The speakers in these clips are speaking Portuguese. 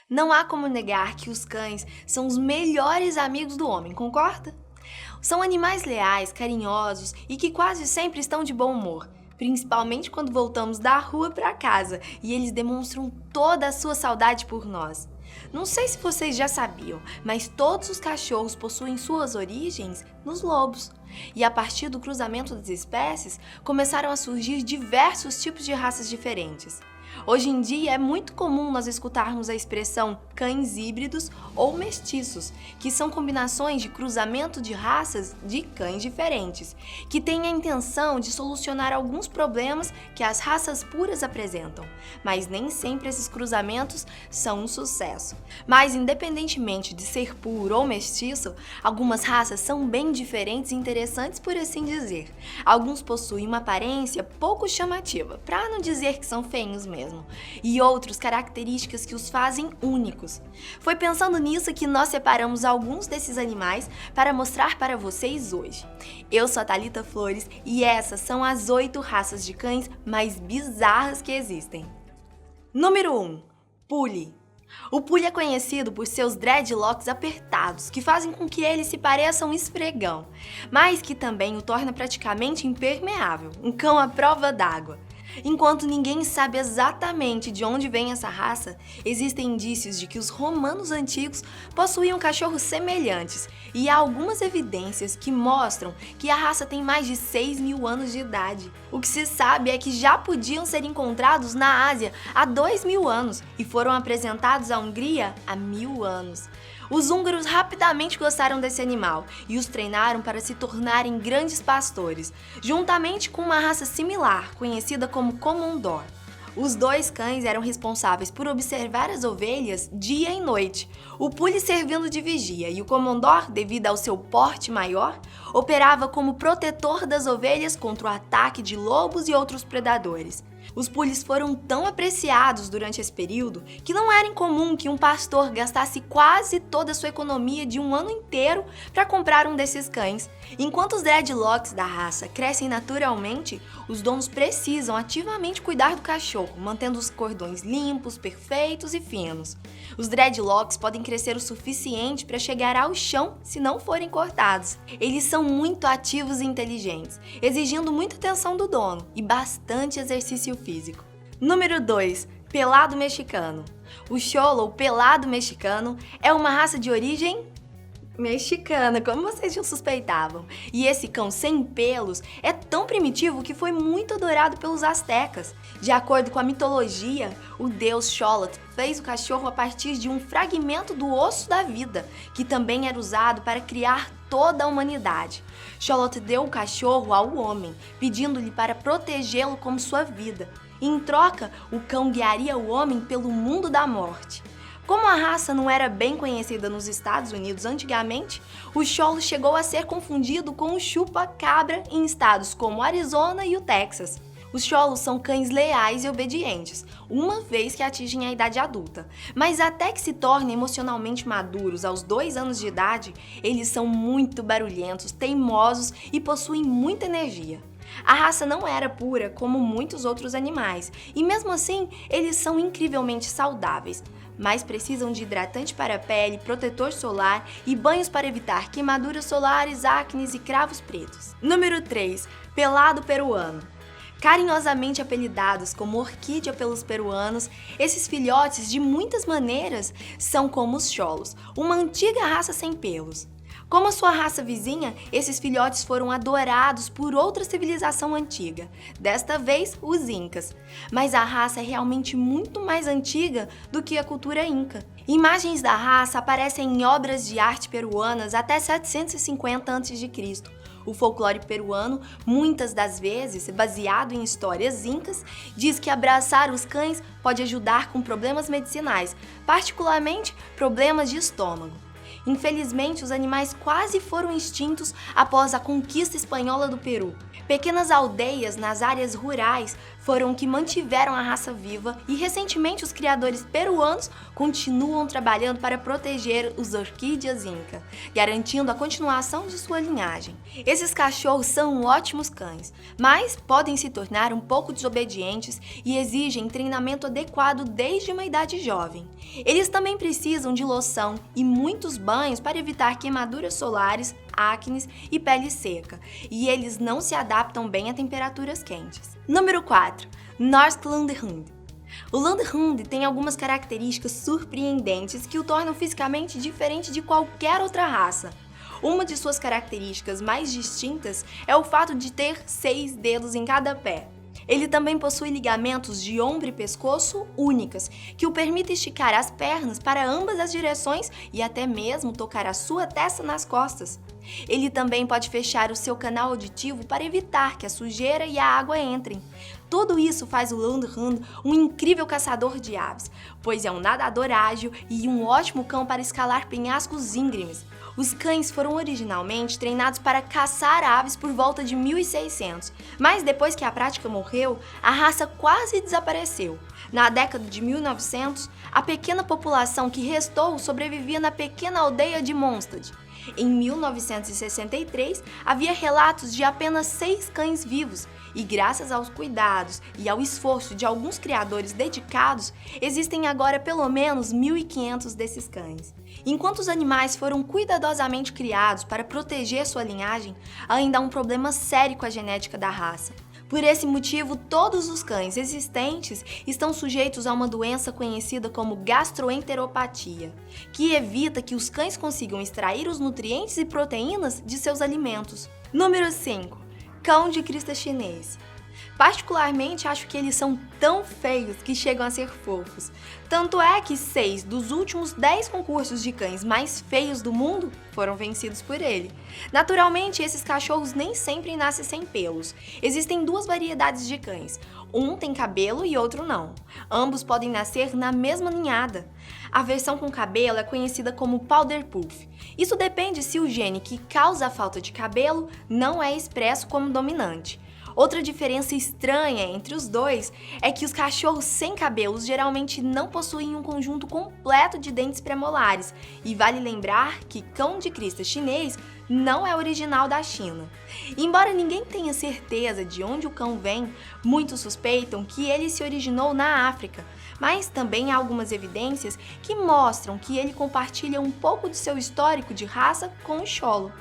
Não há como negar que os cães são os melhores amigos do homem, concorda? São animais leais, carinhosos e que quase sempre estão de bom humor, principalmente quando voltamos da rua para casa e eles demonstram toda a sua saudade por nós. Não sei se vocês já sabiam, mas todos os cachorros possuem suas origens nos lobos. E a partir do cruzamento das espécies, começaram a surgir diversos tipos de raças diferentes. Hoje em dia é muito comum nós escutarmos a expressão cães híbridos ou mestiços, que são combinações de cruzamento de raças de cães diferentes, que têm a intenção de solucionar alguns problemas que as raças puras apresentam, mas nem sempre esses cruzamentos são um sucesso. Mas independentemente de ser puro ou mestiço, algumas raças são bem diferentes e interessantes, por assim dizer. Alguns possuem uma aparência pouco chamativa, para não dizer que são feinhos mesmo, e outros características que os fazem únicos. Foi pensando nisso que nós separamos alguns desses animais para mostrar para vocês hoje. Eu sou a Thalita Flores e essas são as 8 raças de cães mais bizarras que existem. Número 1. Pule. O Pule é conhecido por seus dreadlocks apertados, que fazem com que ele se pareça um esfregão, mas que também o torna praticamente impermeável, um cão à prova d'água. Enquanto ninguém sabe exatamente de onde vem essa raça, existem indícios de que os romanos antigos possuíam cachorros semelhantes e há algumas evidências que mostram que a raça tem mais de 6.000 anos de idade. O que se sabe é que já podiam ser encontrados na Ásia há 2.000 anos e foram apresentados à Hungria há 1.000 anos. Os húngaros rapidamente gostaram desse animal e os treinaram para se tornarem grandes pastores, juntamente com uma raça similar, conhecida como Komondor. Os dois cães eram responsáveis por observar as ovelhas dia e noite, o Pule servindo de vigia e o Komondor, devido ao seu porte maior, operava como protetor das ovelhas contra o ataque de lobos e outros predadores. Os Pules foram tão apreciados durante esse período que não era incomum que um pastor gastasse quase toda a sua economia de um ano inteiro para comprar um desses cães. Enquanto os dreadlocks da raça crescem naturalmente, os donos precisam ativamente cuidar do cachorro, mantendo os cordões limpos, perfeitos e finos. Os dreadlocks podem crescer o suficiente para chegar ao chão se não forem cortados. Eles são muito ativos e inteligentes, exigindo muita atenção do dono e bastante exercício físico. Número 2. Pelado mexicano. O Xolo, ou pelado mexicano, é uma raça de origem mexicana, como vocês já suspeitavam. E esse cão sem pelos é tão primitivo que foi muito adorado pelos astecas. De acordo com a mitologia, o deus Xolotl fez o cachorro a partir de um fragmento do osso da vida, que também era usado para criar toda a humanidade. Xolotl deu o cachorro ao homem, pedindo-lhe para protegê-lo como sua vida. E, em troca, o cão guiaria o homem pelo mundo da morte. Como a raça não era bem conhecida nos Estados Unidos antigamente, o Xolo chegou a ser confundido com o chupa-cabra em estados como Arizona e o Texas. Os Xolos são cães leais e obedientes, uma vez que atingem a idade adulta. Mas até que se tornem emocionalmente maduros aos 2 anos de idade, eles são muito barulhentos, teimosos e possuem muita energia. A raça não era pura como muitos outros animais, e mesmo assim eles são incrivelmente saudáveis, mas precisam de hidratante para a pele, protetor solar e banhos para evitar queimaduras solares, acnes e cravos pretos. Número 3. Pelado peruano. Carinhosamente apelidados como orquídea pelos peruanos, esses filhotes de muitas maneiras são como os cholos, uma antiga raça sem pelos. Como a sua raça vizinha, esses filhotes foram adorados por outra civilização antiga, desta vez os Incas. Mas a raça é realmente muito mais antiga do que a cultura Inca. Imagens da raça aparecem em obras de arte peruanas até 750 a.C. O folclore peruano, muitas das vezes baseado em histórias incas, diz que abraçar os cães pode ajudar com problemas medicinais, particularmente problemas de estômago. Infelizmente, os animais quase foram extintos após a conquista espanhola do Peru. Pequenas aldeias nas áreas rurais foram que mantiveram a raça viva e recentemente os criadores peruanos continuam trabalhando para proteger os orquídeas Inca, garantindo a continuação de sua linhagem. Esses cachorros são ótimos cães, mas podem se tornar um pouco desobedientes e exigem treinamento adequado desde uma idade jovem. Eles também precisam de loção e muitos banhos para evitar queimaduras solares, acnes e pele seca, e eles não se adaptam bem a temperaturas quentes. Número 4. Norskland Hund. O Landhund tem algumas características surpreendentes que o tornam fisicamente diferente de qualquer outra raça. Uma de suas características mais distintas é o fato de ter 6 dedos em cada pé. Ele também possui ligamentos de ombro e pescoço únicas, que o permitem esticar as pernas para ambas as direções e até mesmo tocar a sua testa nas costas. Ele também pode fechar o seu canal auditivo para evitar que a sujeira e a água entrem. Tudo isso faz o Landhund um incrível caçador de aves, pois é um nadador ágil e um ótimo cão para escalar penhascos íngremes. Os cães foram originalmente treinados para caçar aves por volta de 1600, mas depois que a prática morreu, a raça quase desapareceu. Na década de 1900, a pequena população que restou sobrevivia na pequena aldeia de Mondstadt. Em 1963, havia relatos de apenas 6 cães vivos, e graças aos cuidados e ao esforço de alguns criadores dedicados, existem agora pelo menos 1.500 desses cães. Enquanto os animais foram cuidadosamente criados para proteger sua linhagem, ainda há um problema sério com a genética da raça. Por esse motivo, todos os cães existentes estão sujeitos a uma doença conhecida como gastroenteropatia, que evita que os cães consigam extrair os nutrientes e proteínas de seus alimentos. Número 5. Cão de crista chinês. Particularmente, acho que eles são tão feios que chegam a ser fofos. Tanto é que 6 dos últimos 10 concursos de cães mais feios do mundo foram vencidos por ele. Naturalmente, esses cachorros nem sempre nascem sem pelos. Existem 2 variedades de cães. Um tem cabelo e outro não. Ambos podem nascer na mesma ninhada. A versão com cabelo é conhecida como Powder Puff. Isso depende se o gene que causa a falta de cabelo não é expresso como dominante. Outra diferença estranha entre os dois é que os cachorros sem cabelos geralmente não possuem um conjunto completo de dentes premolares, e vale lembrar que cão de crista chinês não é original da China. Embora ninguém tenha certeza de onde o cão vem, muitos suspeitam que ele se originou na África, mas também há algumas evidências que mostram que ele compartilha um pouco de seu histórico de raça com o Xolo.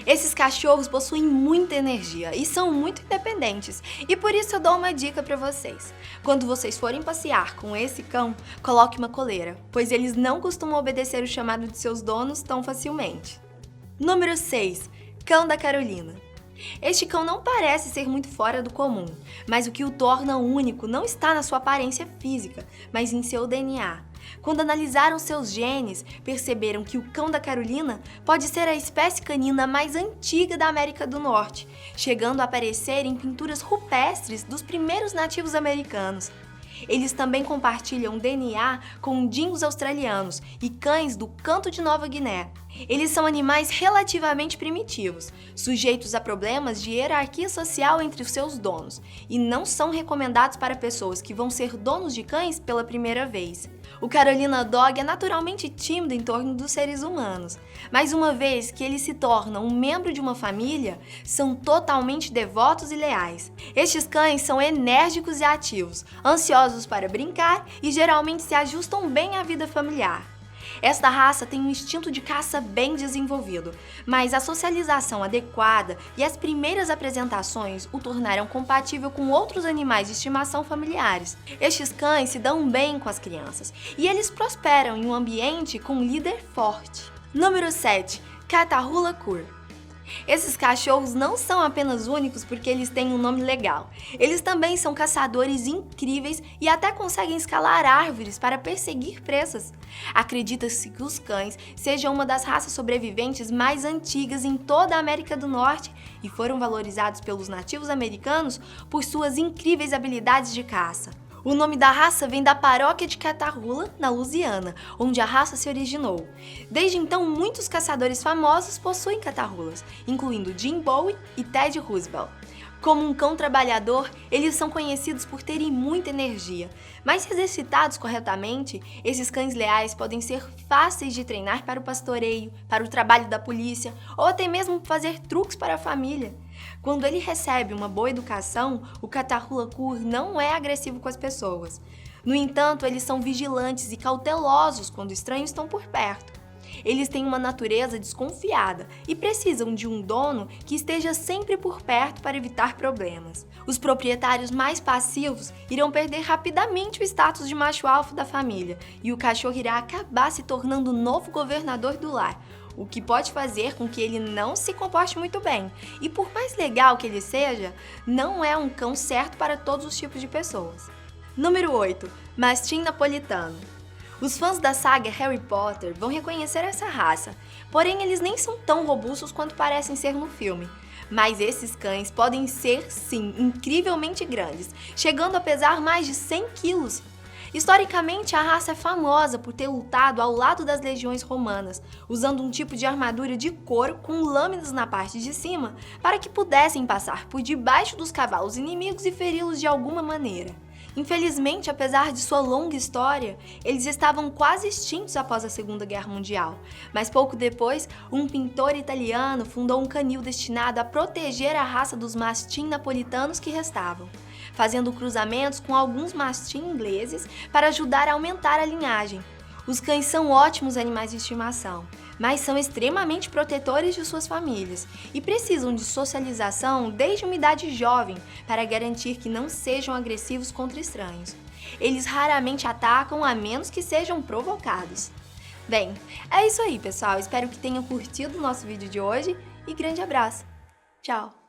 Esses cachorros possuem muita energia e são muito independentes, e por isso eu dou uma dica para vocês. Quando vocês forem passear com esse cão, coloque uma coleira, pois eles não costumam obedecer o chamado de seus donos tão facilmente. Número 6. Cão da Carolina. Este cão não parece ser muito fora do comum, mas o que o torna único não está na sua aparência física, mas em seu DNA. Quando analisaram seus genes, perceberam que o cão da Carolina pode ser a espécie canina mais antiga da América do Norte, chegando a aparecer em pinturas rupestres dos primeiros nativos americanos. Eles também compartilham DNA com dingos australianos e cães do Canto de Nova Guiné. Eles são animais relativamente primitivos, sujeitos a problemas de hierarquia social entre os seus donos, e não são recomendados para pessoas que vão ser donos de cães pela primeira vez. O Carolina Dog é naturalmente tímido em torno dos seres humanos, mas uma vez que eles se tornam um membro de uma família, são totalmente devotos e leais. Estes cães são enérgicos e ativos, ansiosos para brincar e geralmente se ajustam bem à vida familiar. Esta raça tem um instinto de caça bem desenvolvido, mas a socialização adequada e as primeiras apresentações o tornaram compatível com outros animais de estimação familiares. Estes cães se dão bem com as crianças e eles prosperam em um ambiente com um líder forte. Número 7. Catahoula Cur. Esses cachorros não são apenas únicos porque eles têm um nome legal. Eles também são caçadores incríveis e até conseguem escalar árvores para perseguir presas. Acredita-se que os cães sejam uma das raças sobreviventes mais antigas em toda a América do Norte e foram valorizados pelos nativos americanos por suas incríveis habilidades de caça. O nome da raça vem da paróquia de Catahoula, na Louisiana, onde a raça se originou. Desde então, muitos caçadores famosos possuem catahoulas, incluindo Jim Bowie e Ted Roosevelt. Como um cão trabalhador, eles são conhecidos por terem muita energia, mas se exercitados corretamente, esses cães leais podem ser fáceis de treinar para o pastoreio, para o trabalho da polícia ou até mesmo fazer truques para a família. Quando ele recebe uma boa educação, o Catahoula Cur não é agressivo com as pessoas. No entanto, eles são vigilantes e cautelosos quando estranhos estão por perto. Eles têm uma natureza desconfiada e precisam de um dono que esteja sempre por perto para evitar problemas. Os proprietários mais passivos irão perder rapidamente o status de macho alfa da família e o cachorro irá acabar se tornando o novo governador do lar, o que pode fazer com que ele não se comporte muito bem. E por mais legal que ele seja, não é um cão certo para todos os tipos de pessoas. Número 8. Mastim Napolitano. Os fãs da saga Harry Potter vão reconhecer essa raça, porém eles nem são tão robustos quanto parecem ser no filme. Mas esses cães podem ser, sim, incrivelmente grandes, chegando a pesar mais de 100 quilos. Historicamente, a raça é famosa por ter lutado ao lado das legiões romanas, usando um tipo de armadura de couro com lâminas na parte de cima para que pudessem passar por debaixo dos cavalos inimigos e feri-los de alguma maneira. Infelizmente, apesar de sua longa história, eles estavam quase extintos após a Segunda Guerra Mundial. Mas pouco depois, um pintor italiano fundou um canil destinado a proteger a raça dos mastim napolitanos que restavam, fazendo cruzamentos com alguns mastim ingleses para ajudar a aumentar a linhagem. Os cães são ótimos animais de estimação, mas são extremamente protetores de suas famílias e precisam de socialização desde uma idade jovem para garantir que não sejam agressivos contra estranhos. Eles raramente atacam a menos que sejam provocados. Bem, é isso aí, pessoal. Espero que tenham curtido o nosso vídeo de hoje e grande abraço. Tchau!